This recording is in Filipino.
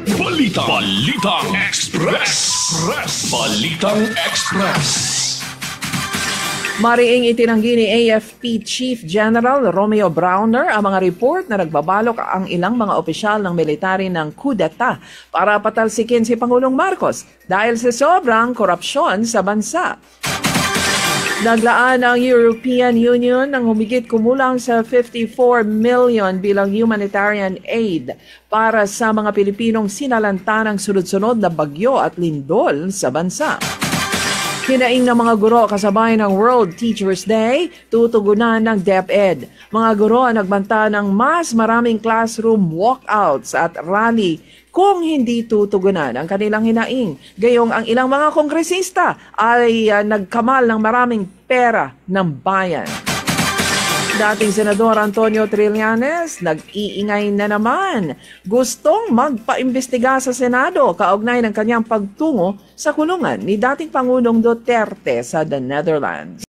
Balitang Express. Balitang Express. Mariing itinanggi ni AFP Chief General Romeo Browner ang mga report na nagbabalok ang ilang mga opisyal ng military ng kudeta para patalsikin si Pangulong Marcos dahil sa sobrang korupsyon sa bansa. Naglaan ang European Union ng humigit kumulang sa 54 million bilang humanitarian aid para sa mga Pilipinong sinalanta ng sunod-sunod na bagyo at lindol sa bansa. Hinaing ng mga guro kasabay ng World Teachers Day, tutugunan ng DepEd. Mga guro ang nagbanta ng mas maraming classroom walkouts at rally kung hindi tutugunan ang kanilang hinaing. Gayong ang ilang mga kongresista ay nagkamal ng maraming pera ng bayan. Dating Senador Antonio Trillanes, nag-iingay na naman. Gustong magpaimbestiga sa Senado kaugnay ng kanyang pagtungo sa kulungan ni dating Pangulong Duterte sa the Netherlands.